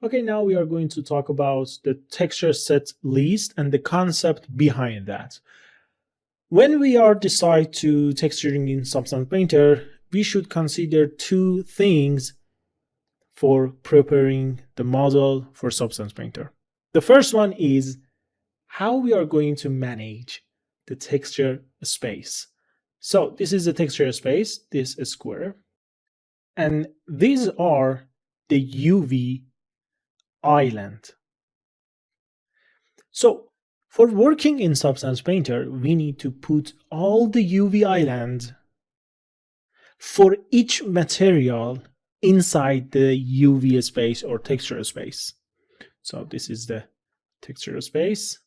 Okay, now we are going to talk about the texture set list and the concept behind that. When we are decide to texturing in Substance Painter, we should consider two things for preparing the model for Substance Painter. The first one is how we are going to manage the texture space. So this is the texture space, this is square, and these are the UV island. So for working in Substance Painter, we need to put all the UV islands for each material inside the UV space or texture space. So this is the texture space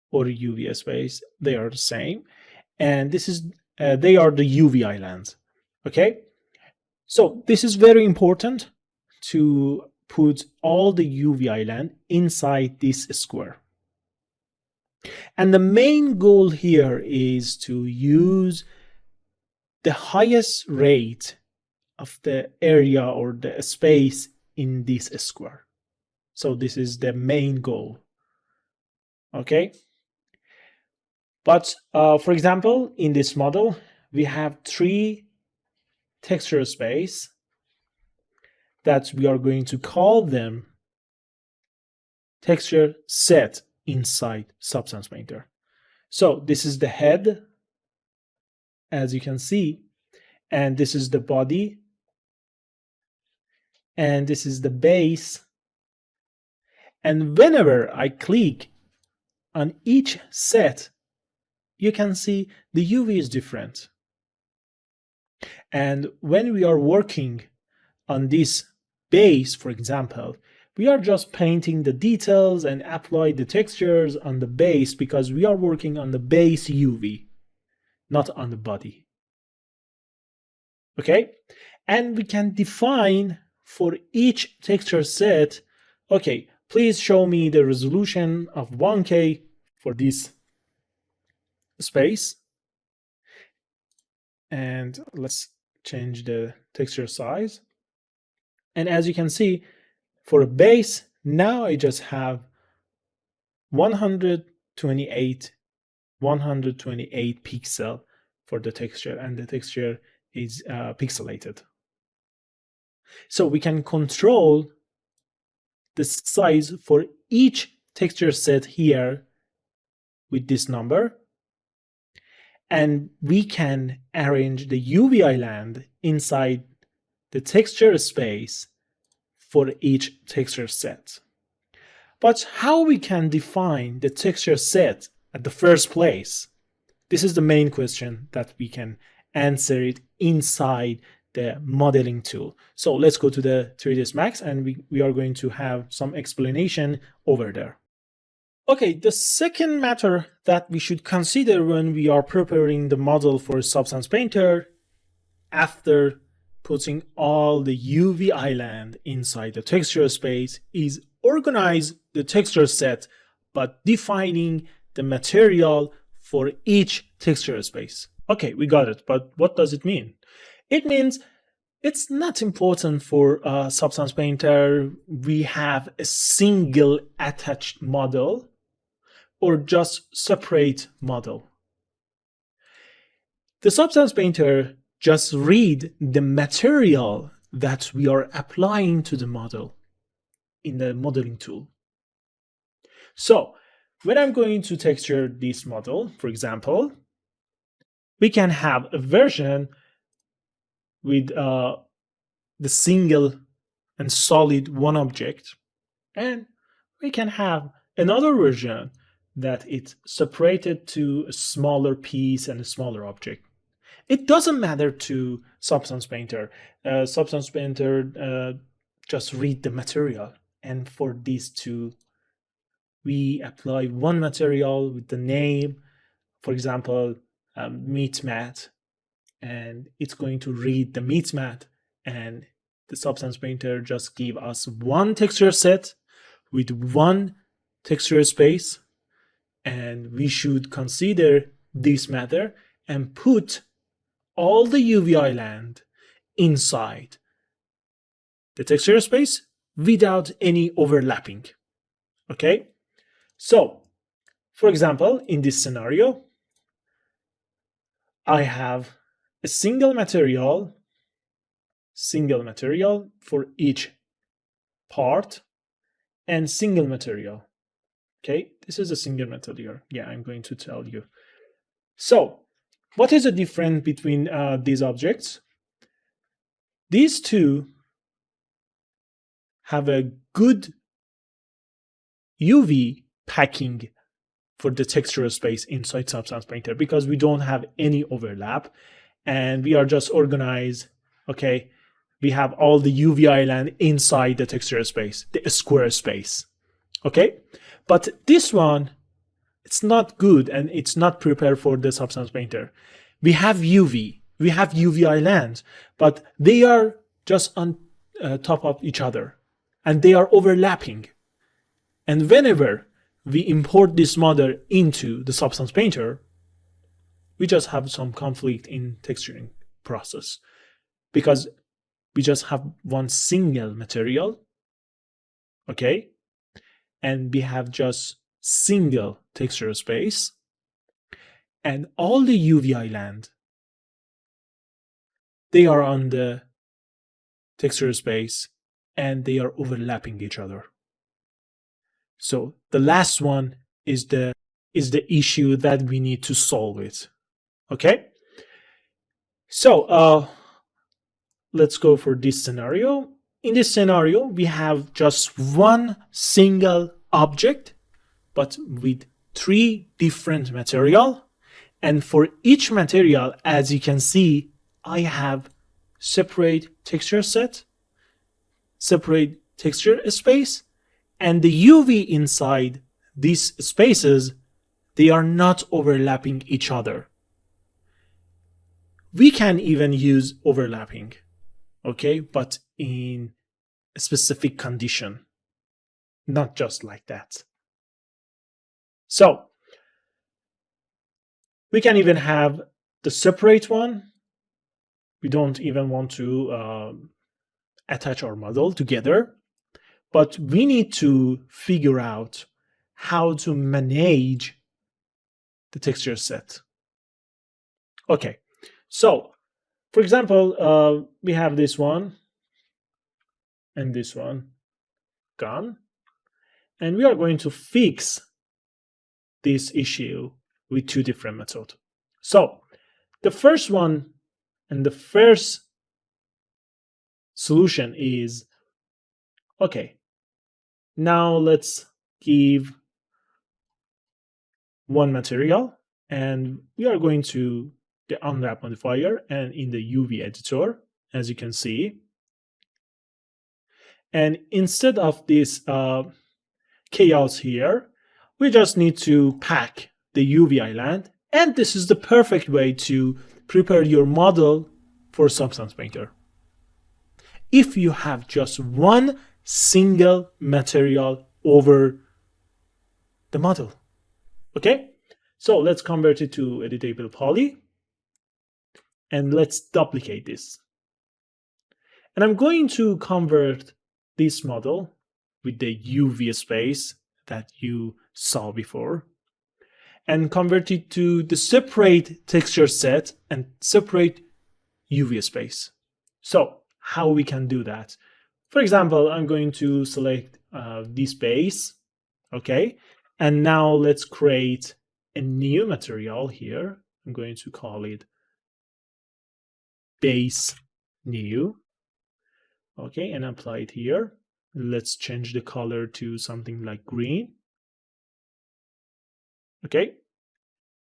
or UV space. They are the same. And this is they are the UV islands. Okay. So this is very important to put all the UV island inside this square. And the main goal here is to use the highest rate of the area or the space in this square. So this is the main goal. Okay. But for example, in this model, we have 3 texture space that we are going to call them texture set inside Substance Painter. So this is the head, as you can see, and this is the body, and this is the base. And whenever I click on each set, you can see the UV is different. And when we are working on this base, for example, we are just painting the details and apply the textures on the base because we are working on the base UV, not on the body. Okay? And we can define for each texture set, okay, please show me the resolution of 1K for this space. And let's change the texture size. And as you can see, for a base, now I just have 128 pixel for the texture, and the texture is pixelated. So we can control the size for each texture set here with this number, and we can arrange the UV island inside the texture space for each texture set. But how we can define the texture set at the first place? This is the main question that we can answer it inside the modeling tool. So let's go to the 3ds Max and we are going to have some explanation over there. Okay, the second matter that we should consider when we are preparing the model for Substance Painter after putting all the UV island inside the texture space is organize the texture set, but defining the material for each texture space. Okay, we got it, but what does it mean? It means it's not important for Substance Painter we have a single attached model or just separate model. The Substance Painter just read the material that we are applying to the model in the modeling tool. So when I'm going to texture this model, for example, we can have a version with the single and solid one object, and we can have another version that it's separated to a smaller piece and a smaller object. It doesn't matter to Substance Painter. Substance Painter just read the material, and for these two, we apply one material with the name, for example, meat mat, and it's going to read the meat mat, and the Substance Painter just give us one texture set with one texture space, and we should consider this matter and put all the UV island inside the texture space without any overlapping. Okay, so for example, in this scenario, I have a single material for each part and single material. Okay, this is a single material. Yeah, I'm going to tell you. So what is the difference between these objects? These two have a good UV packing for the texture space inside Substance Painter because we don't have any overlap and we are just organized. Okay, we have all the UV island inside the texture space, the square space. Okay, but this one, it's not good and it's not prepared for the Substance Painter. We have UV islands, but they are just on top of each other and they are overlapping. And whenever we import this model into the Substance Painter, we just have some conflict in texturing process because we just have one single material, okay? And we have just single texture space and all the UV island, they are on the texture space and they are overlapping each other. So the last one is the issue that we need to solve it. Okay? So let's go for this scenario. In this scenario, we have just one single object, but with 3 different material. And for each material, as you can see, I have separate texture set, separate texture space, and the UV inside these spaces, they are not overlapping each other. We can even use overlapping, okay, but in a specific condition, not just like that. So we can even have the separate one. We don't even want to attach our model together, but we need to figure out how to manage the texture set. Okay, so for example, we have this one and this one gone, and we are going to fix this issue with 2 different methods. So the first one and the first solution is, okay, now let's give one material and we are going to the unwrap modifier and in the UV editor, as you can see. And instead of this chaos here, we just need to pack the UV island. And this is the perfect way to prepare your model for Substance Painter. If you have just one single material over the model. Okay, so let's convert it to editable poly and let's duplicate this. And I'm going to convert this model with the UV space that you saw before and convert it to the separate texture set and separate UV space. So how we can do that? For example, I'm going to select this base, okay? And now let's create a new material here. I'm going to call it base new, okay, and apply it here. Let's change the color to something like green. Okay,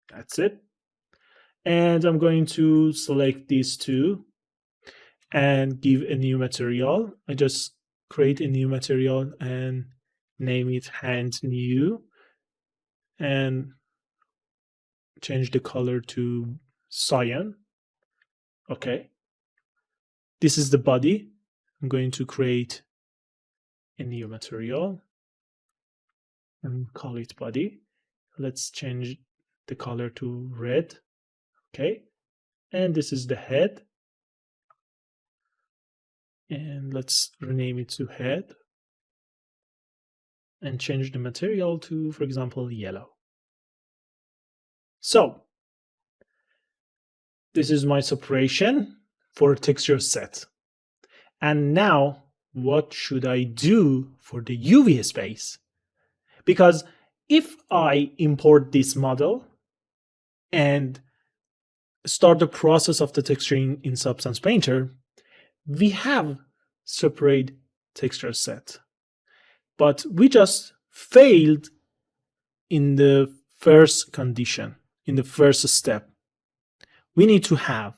that's it. And I'm going to select these two and give a new material. I just create a new material and name it hand new and change the color to cyan. Okay, this is the body. I'm going to create a new material and call it body. Let's change the color to red. Okay, and this is the head. And let's rename it to head and change the material to, for example, yellow. So this is my separation for TextureSet. And now what should I do for the UV space? Because if I import this model and start the process of the texturing in Substance Painter, we have separate TextureSet. But we just failed in the first condition, in the first step. We need to have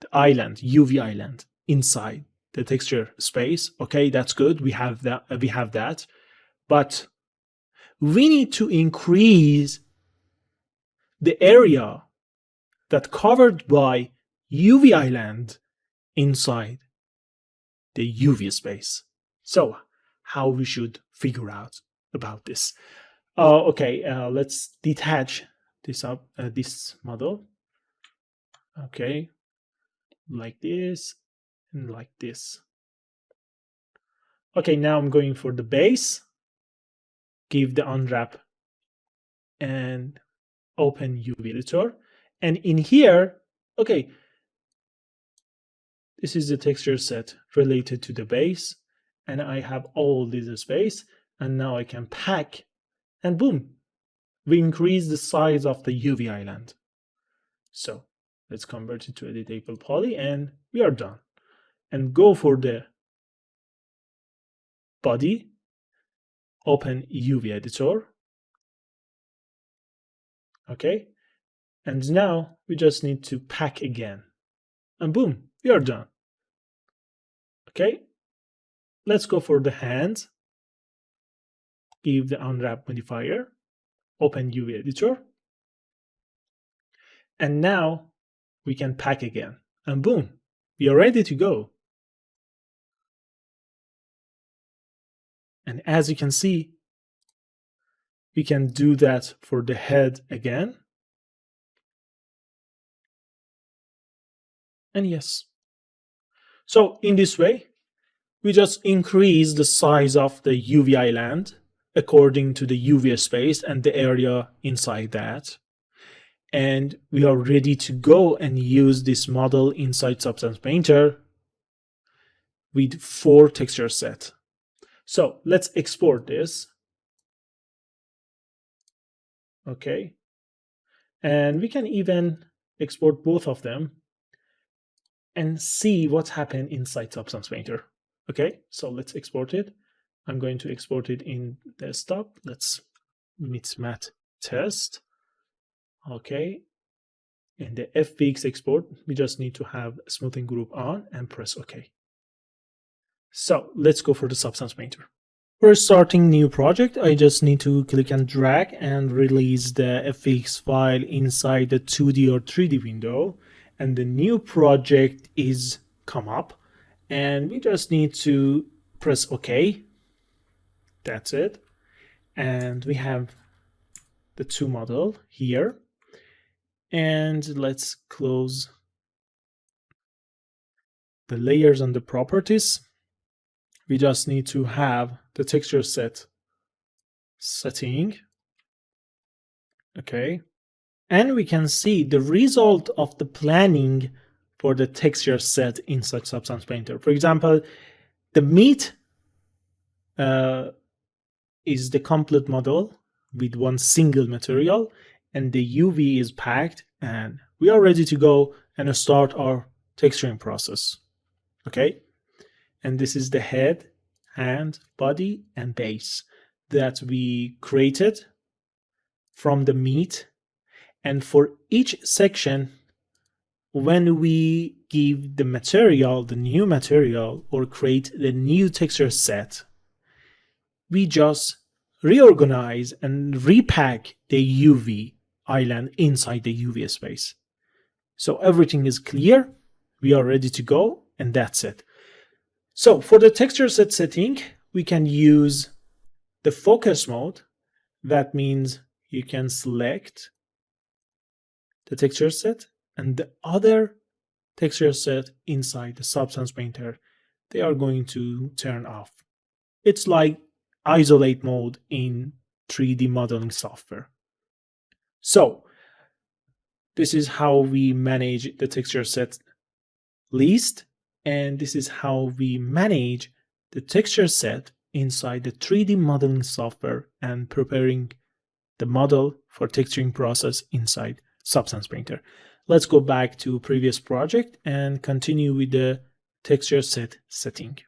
the island, UV island, inside the texture space. Okay, that's good. We have that. But we need to increase the area that covered by UV island inside the UV space. So how we should figure out about this? Okay, let's detach this model. Okay, like this and like this. Okay, now I'm going for the base. Give the unwrap and open UV editor. And in here, okay, this is the texture set related to the base. And I have all this space. And now I can pack. And boom, we increase the size of the UV island. So let's convert it to editable poly and we are done. And go for the body, open UV editor. Okay, and now we just need to pack again. And boom, we are done. Okay, let's go for the hand. Give the unwrap modifier, open UV editor. And now we can pack again. And boom, we are ready to go. And as you can see, we can do that for the head again. And yes. So in this way, we just increase the size of the UV island according to the UV space and the area inside that. And we are ready to go and use this model inside Substance Painter with 4 texture set. So let's export this. Okay. And we can even export both of them and see what's happened inside Substance Painter. Okay, so let's export it. I'm going to export it in desktop. Let's mix-mat test. Okay, in the FBX export, we just need to have a smoothing group on and press OK. So let's go for the Substance Painter. For starting new project, I just need to click and drag and release the FBX file inside the 2D or 3D window. And the new project is come up. And we just need to press OK. That's it. And we have the 2 model here. And let's close the layers and the properties. We just need to have the texture set setting. Okay. And we can see the result of the planning for the texture set inside Substance Painter. For example, the meat is the complete model with one single material, and the UV is packed, and we are ready to go and start our texturing process. Okay, and this is the head, hand, body, and base that we created from the meat. And for each section, when we give the material, the new material, or create the new texture set, we just reorganize and repack the UV island inside the UV space. So everything is clear. We are ready to go, and that's it. So for the texture set setting, we can use the focus mode. That means you can select the texture set and the other texture set inside the Substance Painter they are going to turn off. It's like isolate mode in 3D modeling software. So this is how we manage the texture set list, and this is how we manage the texture set inside the 3D modeling software and preparing the model for texturing process inside Substance Painter. Let's go back to previous project and continue with the texture set setting.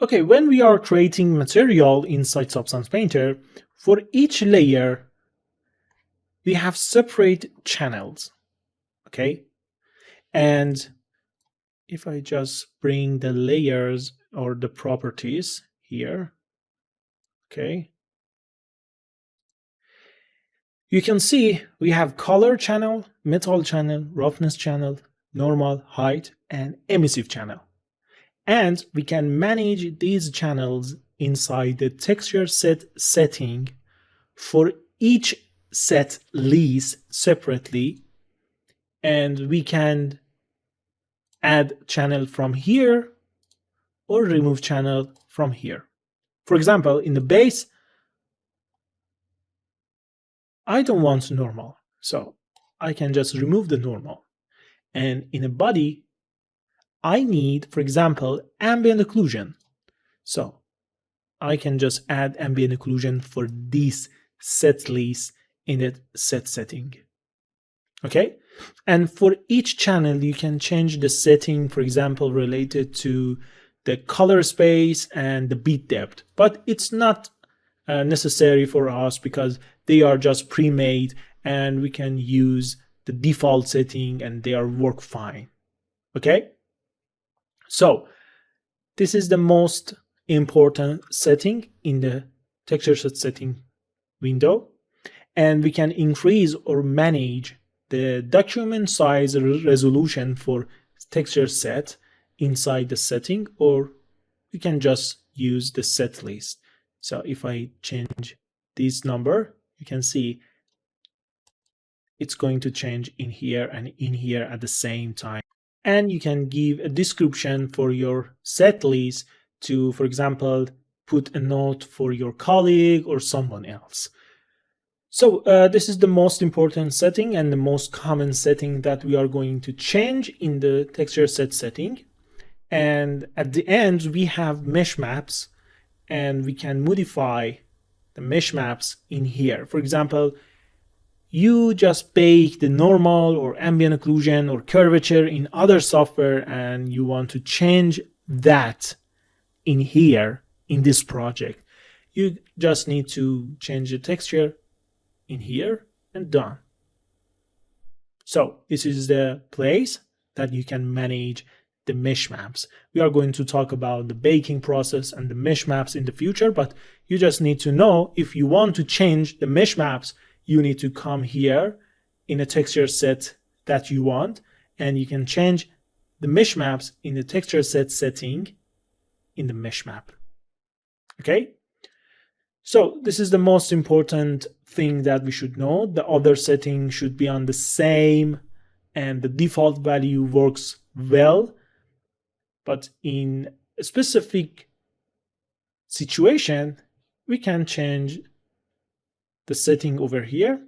Okay, when we are creating material inside Substance Painter, for each layer, we have separate channels, okay? And if I just bring the layers or the properties here, okay, you can see we have color channel, metal channel, roughness channel, normal, height, and emissive channel. And we can manage these channels inside the texture set setting for each set list separately. And we can add channel from here or remove channel from here. For example, in the base, I don't want normal, so I can just remove the normal. And in a body, I need, for example, ambient occlusion. So I can just add ambient occlusion for this set list in the set setting. Okay? And for each channel, you can change the setting, for example, related to the color space and the bit depth. But it's not necessary for us because they are just pre-made and we can use the default setting and they are work fine. Okay? So this is the most important setting in the texture set setting window, and we can increase or manage the document size resolution for texture set inside the setting, or we can just use the set list. So if I change this number, you can see it's going to change in here and in here at the same time. And you can give a description for your set list to, for example, put a note for your colleague or someone else. So this is the most important setting and the most common setting that we are going to change in the texture set setting. And at the end, we have mesh maps, and we can modify the mesh maps in here. For example, you just bake the normal or ambient occlusion or curvature in other software and you want to change that in here in this project. You just need to change the texture in here and done. So this is the place that you can manage the mesh maps. We are going to talk about the baking process and the mesh maps in the future, but you just need to know if you want to change the mesh maps, you need to come here in a texture set that you want, and you can change the mesh maps in the texture set setting in the mesh map. Okay? So this is the most important thing that we should know. The other setting should be on the same and the default value works well, but in a specific situation, we can change the setting over here.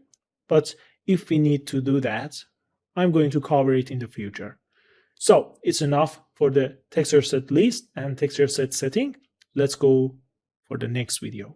But if we need to do that, I'm going to cover it in the future. So it's enough for the texture set list and texture set setting. Let's go for the next video.